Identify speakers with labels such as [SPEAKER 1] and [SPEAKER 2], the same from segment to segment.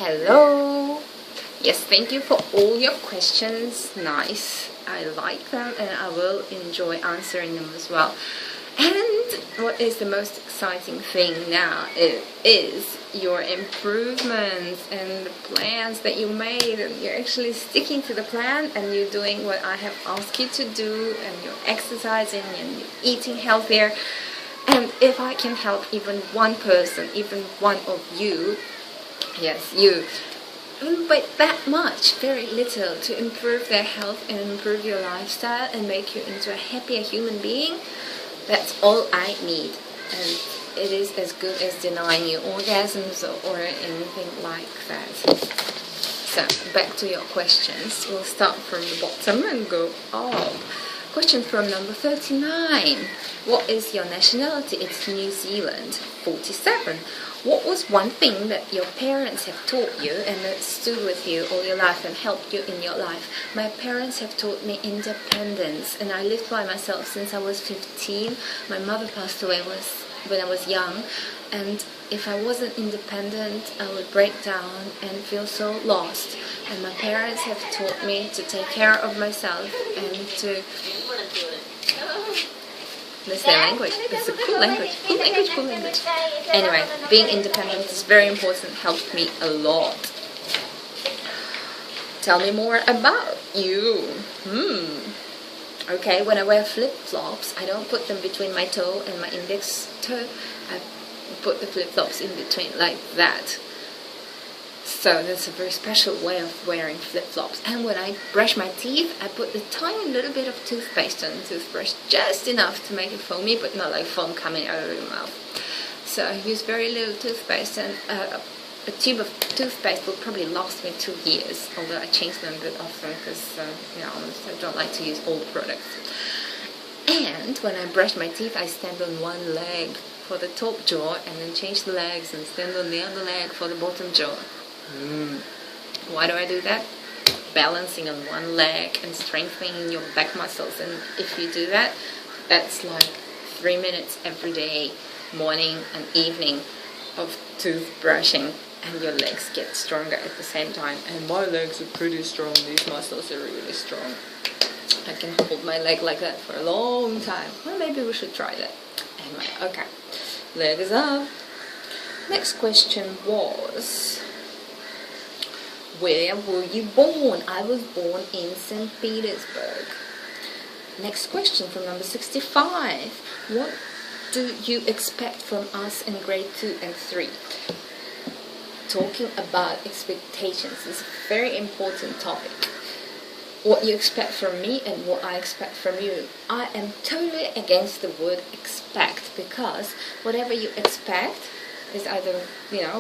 [SPEAKER 1] Hello. Yes, thank you for all your questions. Nice. I like them and I will enjoy answering them as well. And what is the most exciting thing now is your improvements and the plans that you made, and you're actually sticking to the plan and you're doing what I have asked you to do, and you're exercising and you're eating healthier. And if I can help even one person, even one of you, yes, you, but that much, very little, to improve their health and improve your lifestyle and make you into a happier human being, that's all I need. And it is as good as denying you orgasms or anything like that. So, back to your questions. We'll start from the bottom and go up. Question from number 39. What is your nationality? It's New Zealand. 47. What was one thing that your parents have taught you and that stood with you all your life and helped you in your life? My parents have taught me independence, and I lived by myself since I was 15. My mother passed away when I was young, and if I wasn't independent, I would break down and feel so lost. And my parents have taught me to take care of myself and to... That's their language. It's a cool language. Cool language. Anyway, being independent is very important. Helped me a lot. Tell me more about you. Okay, when I wear flip-flops, I don't put them between my toe and my index toe. I put the flip-flops in between like that. So that's a very special way of wearing flip-flops. And when I brush my teeth, I put a tiny little bit of toothpaste on the toothbrush, just enough to make it foamy, but not like foam coming out of your mouth. So I use very little toothpaste, and a tube of toothpaste will probably last me 2 years, although I change them a bit often because, I don't like to use old products. And when I brush my teeth, I stand on one leg for the top jaw, and then change the legs and stand on the other leg for the bottom jaw. Why do I do that? Balancing on one leg and strengthening your back muscles. And if you do that, that's like 3 minutes every day, morning and evening, of toothbrushing, and your legs get stronger at the same time. And my legs are pretty strong. These muscles are really strong. I can hold my leg like that for a long time. Well, maybe we should try that. Anyway, okay. Leg is up. Next question was... Where were you born? I was born in St. Petersburg. Next question from number 65. What do you expect from us in grade 2 and 3? Talking about expectations is a very important topic. What you expect from me and what I expect from you. I am totally against the word expect, because whatever you expect is either,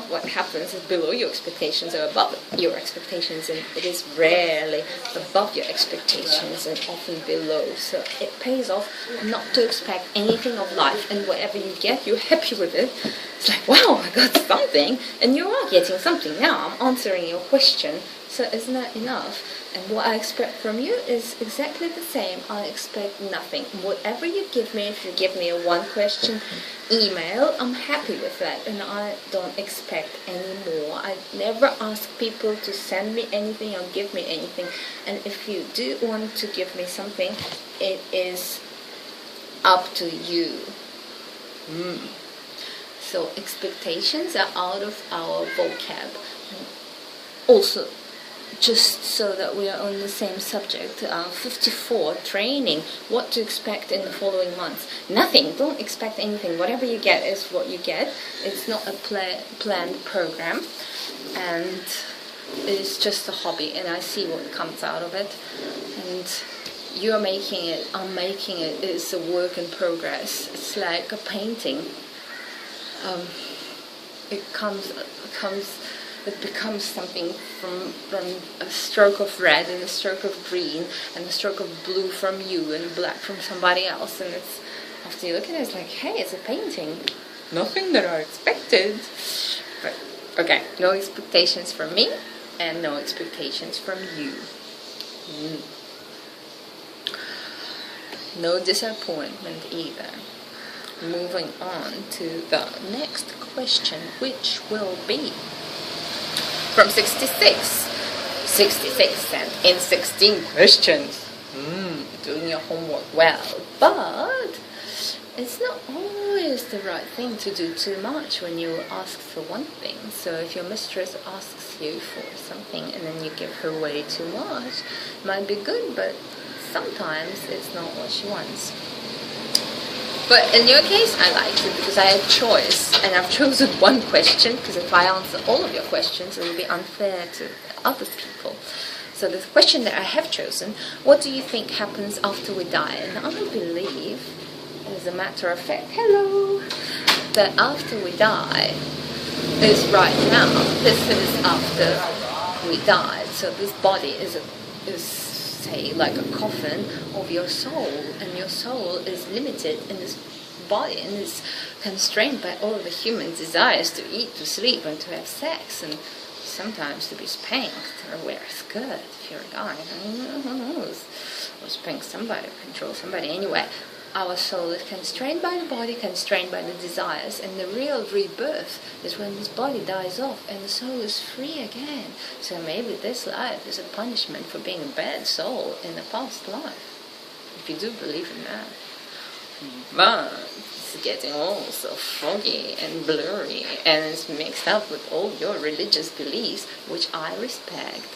[SPEAKER 1] what happens is below your expectations or above your expectations, and it is rarely above your expectations and often below. So it pays off not to expect anything of life, and whatever you get, you're happy with it. It's like, wow, I got something, and you are getting something. Now I'm answering your question, so isn't that enough? And what I expect from you is exactly the same. I expect nothing. Whatever you give me, if you give me a one-question email, I'm happy with that, and I don't expect any more. I never ask people to send me anything or give me anything. And if you do want to give me something, it is up to you. So expectations are out of our vocab. Also, just so that we are on the same subject, 54, training. What to expect in the following months? Nothing. Don't expect anything. Whatever you get is what you get. It's not a planned program, and it's just a hobby, and I see what comes out of it. And you're making it, I'm making it. It's a work in progress. It's like a painting. It becomes something from a stroke of red and a stroke of green and a stroke of blue from you and black from somebody else. And it's, after you look at it, it's like, hey, it's a painting. Nothing that I expected. But, okay, no expectations from me and no expectations from you. No disappointment either. Moving on to the next question, which will be... from 66. 66 sent in 16 questions. Doing your homework well. But it's not always the right thing to do too much when you ask for one thing. So if your mistress asks you for something and then you give her way too much, it might be good, but sometimes it's not what she wants. But in your case, I liked it because I had choice, and I've chosen one question, because if I answer all of your questions, it will be unfair to other people. So the question that I have chosen, what do you think happens after we die? And I believe, as a matter of fact, hello, that after we die is right now. This is after we died. So this body is say, like a coffin of your soul, and your soul is limited in this body and is constrained by all of the human desires to eat, to sleep, and to have sex, and sometimes to be spanked or wear a skirt if you're a guy. Who knows? Or spank somebody, or control somebody. Anyway, our soul is constrained by the body, constrained by the desires, and the real rebirth is when this body dies off and the soul is free again. So maybe this life is a punishment for being a bad soul in a past life, if you do believe in that. But it's getting all so foggy and blurry, and it's mixed up with all your religious beliefs, which I respect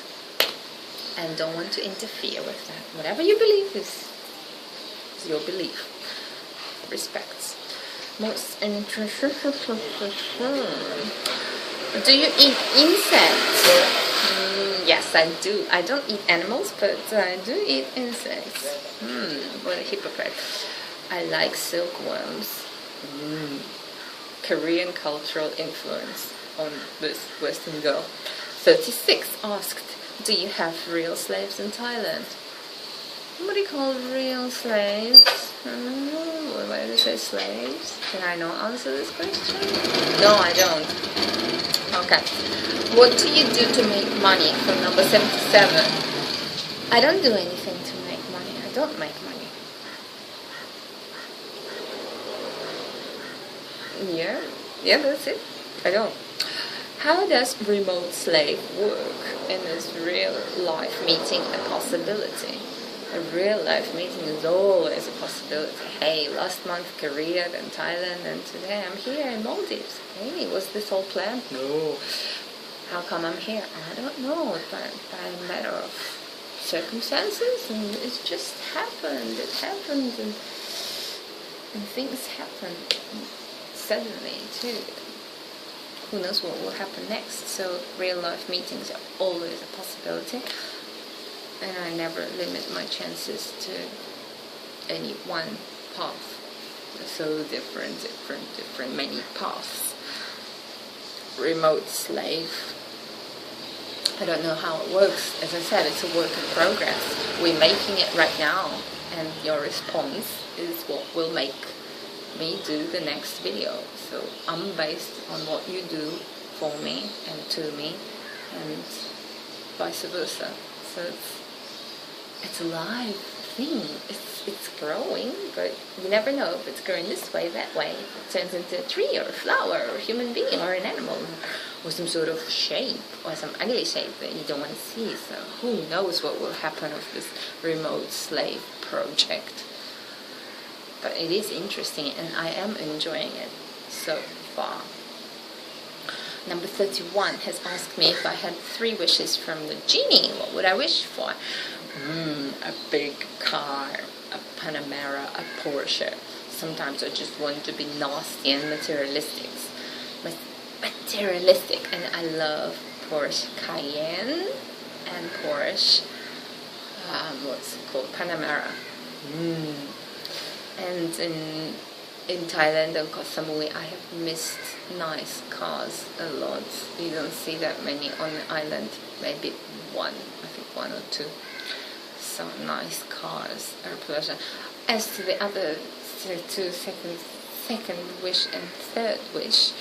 [SPEAKER 1] and don't want to interfere with that. Whatever you believe is your belief. Respects. Most interesting. Do you eat insects? Yes, I do. I don't eat animals, but I do eat insects. What a hypocrite. I like silkworms. Korean cultural influence on this Western girl. 36 asked, do you have real slaves in Thailand? What do you call real slaves? Why do you say slaves? Can I not answer this question? No, I don't. Okay. What do you do to make money? From number 77. I don't do anything to make money. I don't make money. Yeah, that's it. I don't. How does remote slave work? And is real life meeting a possibility? A real life meeting is always a possibility. Hey, last month Korea, then Thailand, and today I'm here in Maldives. Hey, was this all planned? No. How come I'm here? I don't know. By a matter of circumstances, and it just happened. It happened, and things happened suddenly too. Who knows what will happen next? So real life meetings are always a possibility. And I never limit my chances to any one path. They're so different, many paths. Remote slave. I don't know how it works. As I said, it's a work in progress. We're making it right now, and your response is what will make me do the next video. So I'm based on what you do for me and to me, and vice versa. So it's a live thing. It's growing, but you never know if it's growing this way, that way. It turns into a tree or a flower or a human being or an animal or some sort of shape or some ugly shape that you don't want to see. So who knows what will happen with this remote slave project. But it is interesting and I am enjoying it so far. Number 31 has asked me if I had 3 wishes from the genie. What would I wish for? A big car, a Panamera, a Porsche. Sometimes I just want to be nasty and materialistic. And I love Porsche Cayenne and Porsche, what's it called? Panamera. And in Thailand and Koh Samui, I have missed nice cars a lot. You don't see that many on the island. Maybe one or two. So nice cars are a pleasure. As to the other two, second wish and third wish,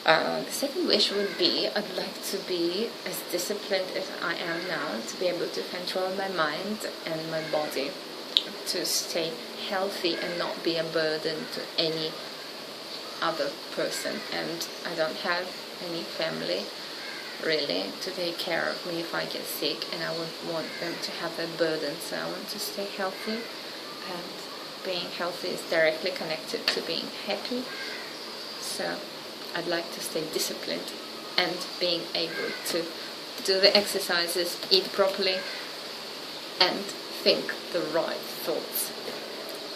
[SPEAKER 1] the second wish would be I'd like to be as disciplined as I am now, to be able to control my mind and my body, to stay healthy and not be a burden to any other person. And I don't have any family really, to take care of me if I get sick, and I wouldn't want them to have that burden. So I want to stay healthy, and being healthy is directly connected to being happy. So I'd like to stay disciplined and being able to do the exercises, eat properly, and think the right thoughts,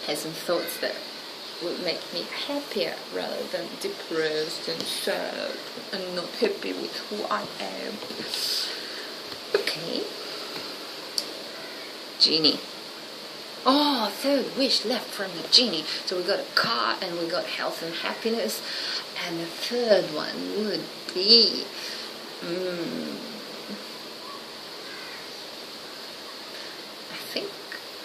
[SPEAKER 1] as in thoughts that will make me happier rather than depressed and sad and not happy with who I am. Okay. Genie. Oh, third wish left from the genie. So we got a car and we got health and happiness. And the third one would be... I think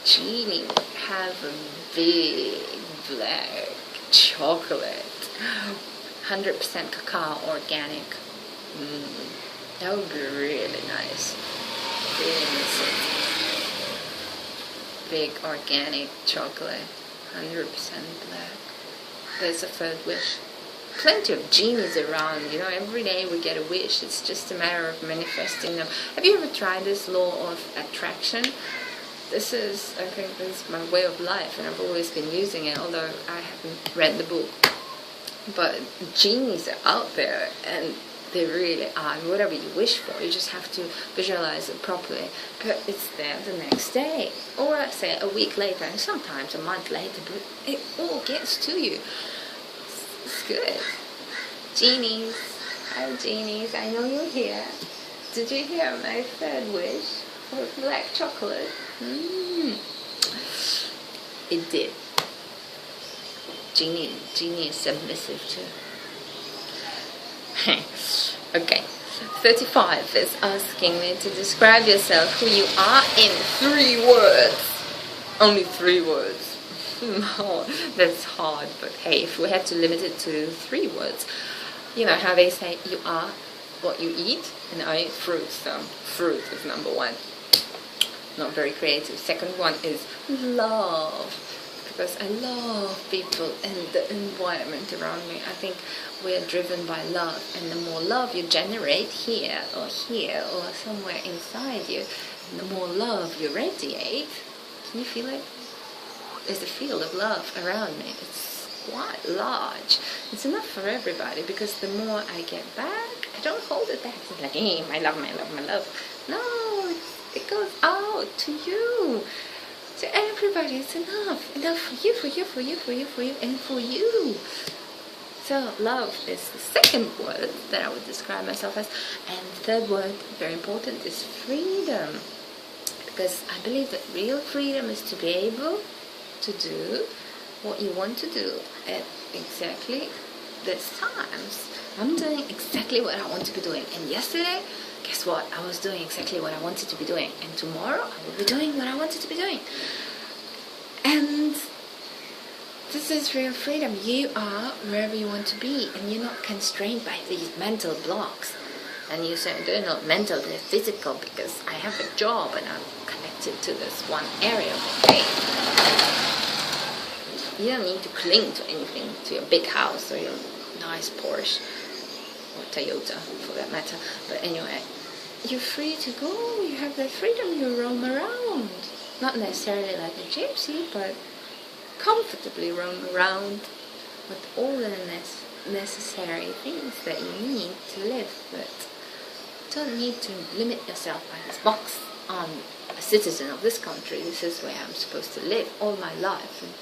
[SPEAKER 1] genie would have a big black chocolate. 100% cacao, organic. That would be really nice. Really miss it. Big organic chocolate, 100% black. That's a third wish. Plenty of genies around, every day we get a wish. It's just a matter of manifesting them. Have you ever tried this law of attraction? I think this is my way of life, and I've always been using it, although I haven't read the book. But genies are out there, and they really are. Whatever you wish for, you just have to visualize it properly. But it's there the next day, or I say a week later, and sometimes a month later. But it all gets to you. It's good. Genies, hi genies, I know you're here. Did you hear my third wish for black chocolate? It did. Genie is submissive too. Okay, 35 is asking me to describe yourself, who you are, in 3 words. Only 3 words. Oh, that's hard, but hey, if we had to limit it to 3 words, you know how they say you are what you eat, and I eat fruit, so fruit is number 1. Not very creative. Second one is love, because I love people and the environment around me. I think we're driven by love, and the more love you generate here or somewhere inside you, and the more love you radiate. Can you feel it? There's a field of love around me. It's quite large. It's enough for everybody, because the more I get back, I don't hold it back. It's like, hey, my love, my love, my love. No, it goes out to you. To everybody. It's enough. Enough for you, for you, for you, for you, for you, and for you. So love is the second word that I would describe myself as. And the third word, very important, is freedom. Because I believe that real freedom is to be able to do what you want to do at exactly this times. I'm doing exactly what I want to be doing. And yesterday, guess what? I was doing exactly what I wanted to be doing. And tomorrow, I will be doing what I wanted to be doing. And this is real freedom. You are wherever you want to be, and you're not constrained by these mental blocks. And you say, they're not mental, they're physical, because I have a job and I'm connected to this one area of my brain. You don't need to cling to anything, to your big house or your nice Porsche, or Toyota for that matter. But anyway, you're free to go, you have that freedom, you roam around. Not necessarily like a gypsy, but comfortably roam around with all the necessary things that you need to live. But don't need to limit yourself by this box. I'm a citizen of this country, this is where I'm supposed to live all my life. And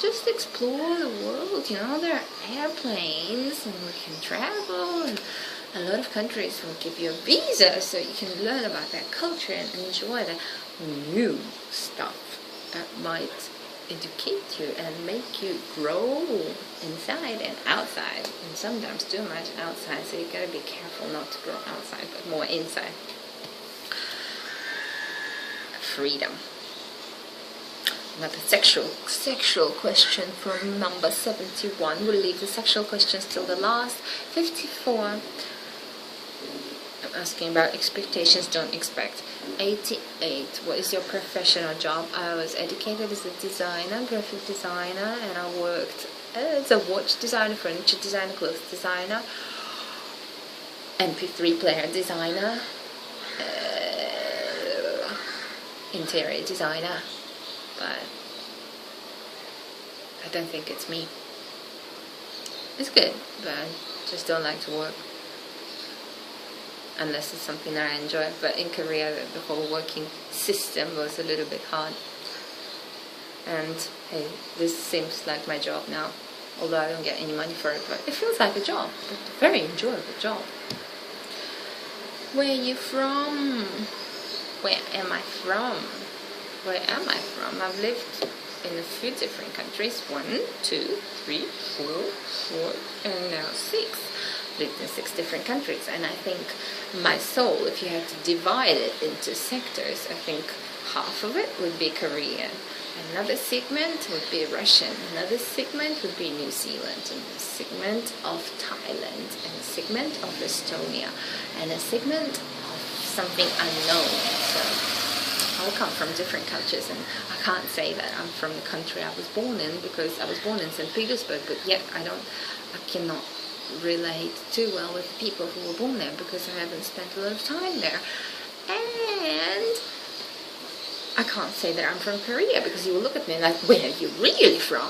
[SPEAKER 1] just explore the world, there are airplanes and we can travel, and a lot of countries will give you a visa so you can learn about their culture and enjoy the new stuff that might educate you and make you grow inside and outside, and sometimes too much outside, so you gotta be careful not to grow outside but more inside. Freedom. Another sexual question from number 71. We'll leave the sexual questions till the last. 54. I'm asking about expectations, don't expect. 88. What is your professional job? I was educated as a designer, graphic designer, and I worked as a watch designer, furniture designer, clothes designer. MP3 player designer, interior designer, but I don't think it's me. It's good, but I just don't like to work unless it's something that I enjoy. But in Korea, the whole working system was a little bit hard. And hey, this seems like my job now, although I don't get any money for it, but it feels like a job, a very enjoyable job. Where are you from? Where am I from? Where am I from? I've lived in a few different countries. 1, 2, 3, 4, and now 6. Lived in 6 different countries, and I think my soul, if you had to divide it into sectors, I think half of it would be Korean, another segment would be Russian, another segment would be New Zealand, and a segment of Thailand, and a segment of Estonia, and a segment of something unknown. So I come from different cultures, and I can't say that I'm from the country I was born in, because I was born in St. Petersburg, but yet I cannot relate too well with the people who were born there, because I haven't spent a lot of time there. And I can't say that I'm from Korea, because you will look at me like, where are you really from?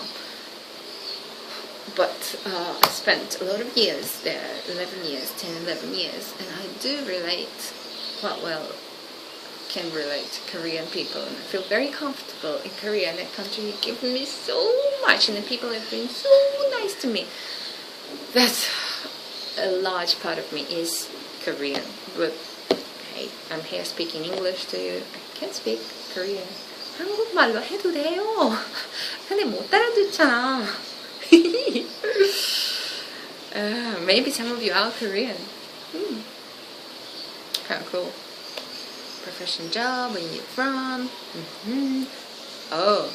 [SPEAKER 1] But I spent a lot of years there, 11 years, 10, 11 years, and I do relate quite well, can relate to Korean people, and I feel very comfortable in Korea, and that country has given me so much, and the people have been so nice to me. That's a large part of me is Korean, but hey, I'm here speaking English to you. I can speak Korean. 한국말로 해도 돼요. 근데 못 알아듣잖아. Maybe some of you are Korean. Kind of cool. Profession, job, where you're from. Oh,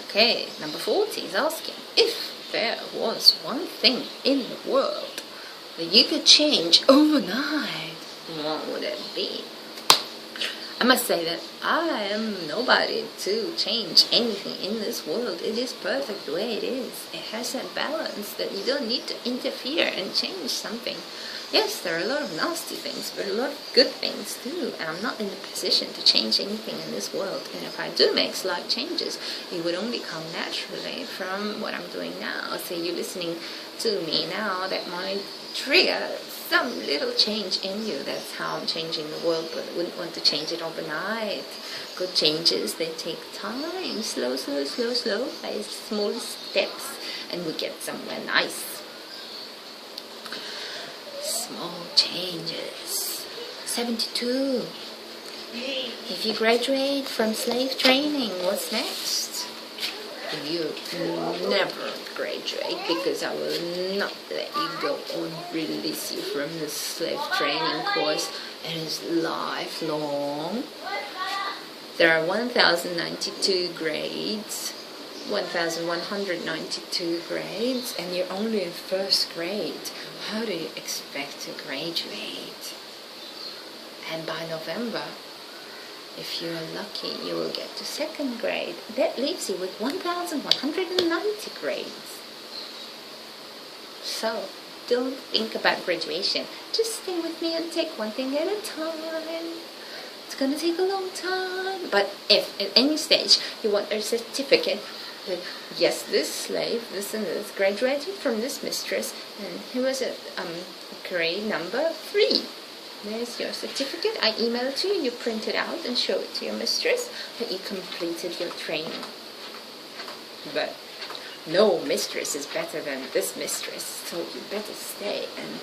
[SPEAKER 1] okay. Number 40 is asking if there was one thing in the world that you could change overnight, what would it be? I must say that I am nobody to change anything in this world. It is perfect the way it is. It has that balance that you don't need to interfere and change something. Yes, there are a lot of nasty things, but a lot of good things too. And I'm not in a position to change anything in this world. And if I do make slight changes, it would only come naturally from what I'm doing now. So you're listening to me now, that might trigger some little change in you. That's how I'm changing the world, but I wouldn't want to change it overnight. Good changes, they take time. Slow, by small steps, and we get somewhere nice. Small changes. 72. If you graduate from slave training, what's next? You never graduate, because I will not let you go or release you from the slave training course. It is lifelong. There are 1,092 grades, 1,192 grades, and you're only in first grade. How do you expect to graduate? And by November, if you're lucky, you will get to second grade. That leaves you with 1,190 grades. So, don't think about graduation. Just stay with me and take one thing at a time. It's going to take a long time. But if at any stage you want a certificate with, yes, this slave, this and this, graduated from this mistress, and he was at grade number 3. There's your certificate. I email it to you, you print it out and show it to your mistress that you completed your training. But no mistress is better than this mistress, so you better stay and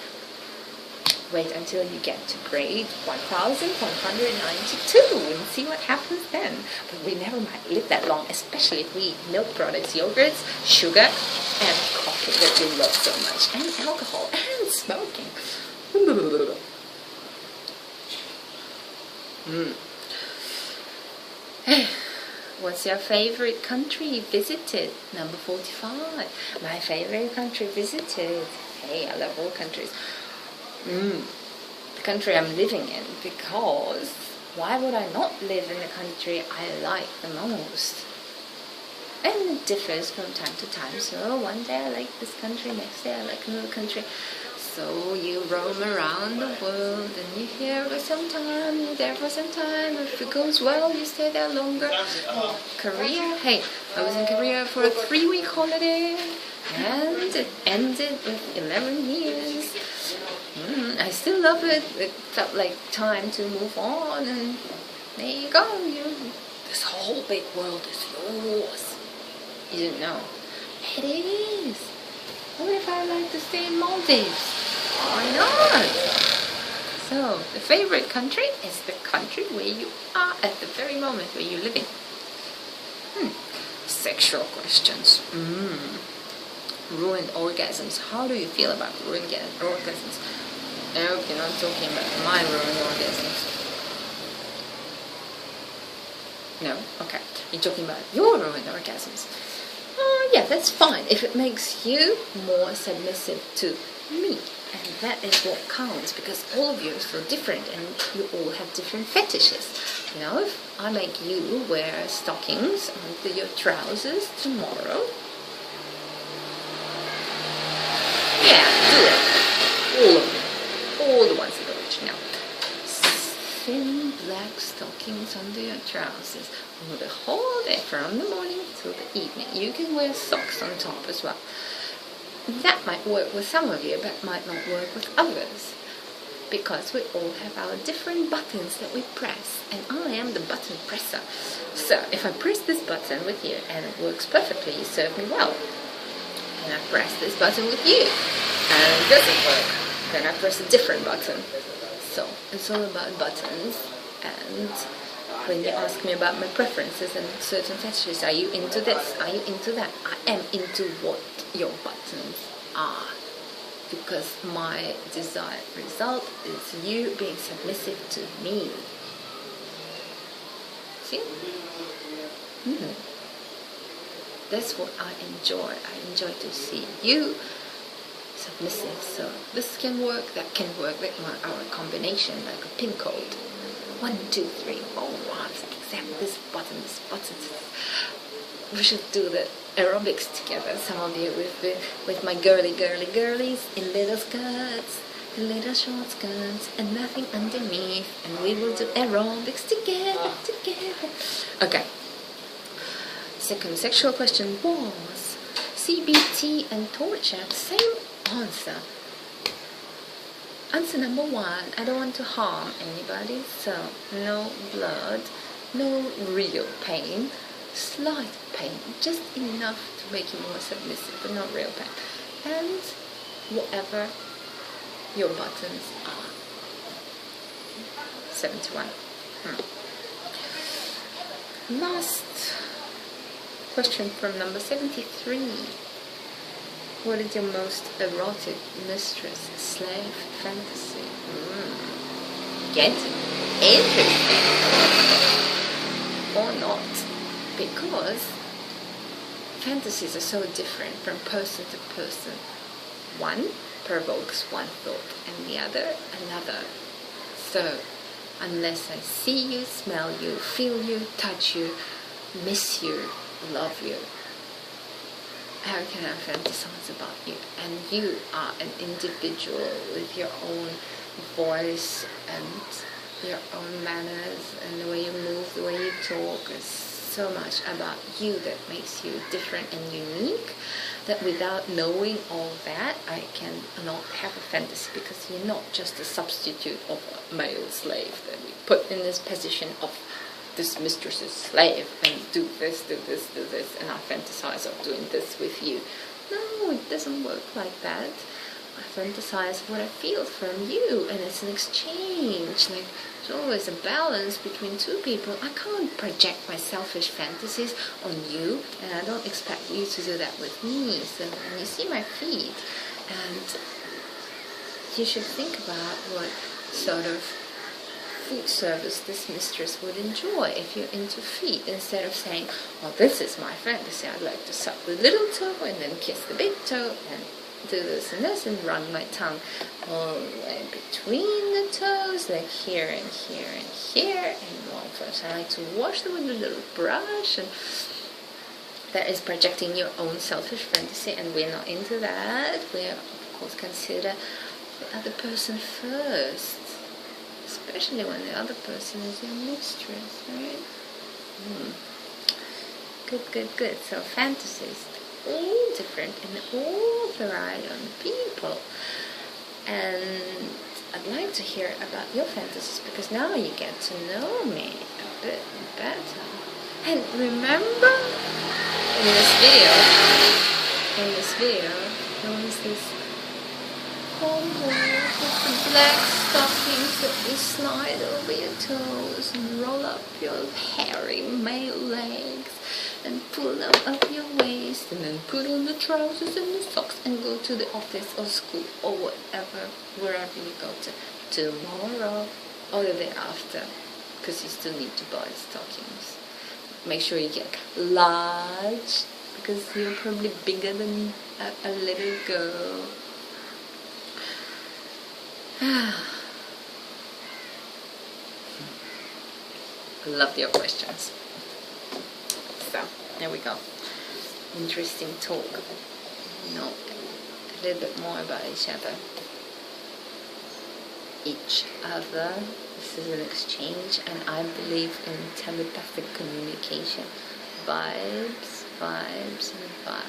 [SPEAKER 1] wait until you get to grade 1,192 and see what happens then. But we never might live that long, especially if we eat milk products, yogurts, sugar, and coffee that we love so much, and alcohol, and smoking. What's your favorite country you visited? Number 45. My favorite country visited. Hey, I love all countries. The country I'm living in, because why would I not live in the country I like the most? And it differs from time to time. So one day I like this country, next day I like another country. So you roam around the world and you're here for some time, you're there for some time. If it goes well, you stay there longer. Korea, hey, I was in Korea for a 3-week holiday and it ended with 11 years. I still love it. It felt like time to move on, and there you go. This whole big world is yours. You didn't know. It is. What if I like to stay in Maldives? Why not? So, the favorite country is the country where you are at the very moment where you're living. Sexual questions. Ruined orgasms. How do you feel about ruined orgasms? I hope you're not talking about my ruined orgasms. No? Okay. You're talking about your ruined orgasms. Yeah, that's fine if it makes you more submissive to me. And that is what counts, because all of you are so different and you all have different fetishes. If I make you wear stockings under your trousers tomorrow, yeah, do it. All of them. All the ones that are original. Thin black stockings under your trousers for the whole day, from the morning till the evening. You can wear socks on top as well. That might work with some of you, but might not work with others, because we all have our different buttons that we press, and I am the button presser. So if I press this button with you and it works perfectly, you serve me well. And I press this button with you and it doesn't work, then I press a different button. So it's all about buttons. And when you ask me about my preferences and certain fetishes, are you into this? Are you into that? I am into what your buttons are, because my desired result is you being submissive to me. See? That's what I enjoy. I enjoy to see you submissive. So this can work, that can work, like our combination, like a pin code. 1, 2, 3, 4, 5, except this button, this button. We should do the aerobics together. Some of you with my girlies in little skirts, little short skirts, and nothing underneath, and we will do aerobics together. Okay. Second sexual question was CBT and torture. Same answer. Answer number 1, I don't want to harm anybody, so no blood, no real pain, slight pain, just enough to make you more submissive, but not real pain. And whatever your buttons are. 71. Last question from number 73. What is your most erotic mistress slave fantasy? Get interesting or not? Because fantasies are so different from person to person. One provokes one thought and the other another. So unless I see you, smell you, feel you, touch you, miss you, love you, how can I fantasize about you? And you are an individual with your own voice and your own manners, and the way you move, the way you talk is so much about you that makes you different and unique, that without knowing all that, I can not have a fantasy, because you're not just a substitute of a male slave that we put in this position of this mistress's slave and do this, and I fantasize of doing this with you. No, it doesn't work like that. I fantasize what I feel from you, and it's an exchange. Like, there's always a balance between two people. I can't project my selfish fantasies on you, and I don't expect you to do that with me. So when you see my feet, and you should think about what sort of food service this mistress would enjoy if you're into feet, instead of saying, well, this is my fantasy, I'd like to suck the little toe and then kiss the big toe and do this and run my tongue all the way between the toes, like here and here and here, and one first I like to wash them with a little brush, and that is projecting your own selfish fantasy, and we're not into that. We of course consider the other person first, especially when the other person is your mistress, right? Good. So fantasies, all different and all varied on people. And I'd like to hear about your fantasies, because now you get to know me a bit better. And remember, in this video, there was this homeboy with the black stockings that you slide over your toes and roll up your hairy male legs and pull them up your waist, and then put on the trousers and the socks and go to the office or school or whatever, wherever you go to tomorrow or the day after, because you still need to buy stockings. Make sure you get large, because you're probably bigger than a little girl. I love your questions. So, there we go. Interesting talk. Know a little bit more about each other. This is an exchange, and I believe in telepathic communication. Vibes, and vibes.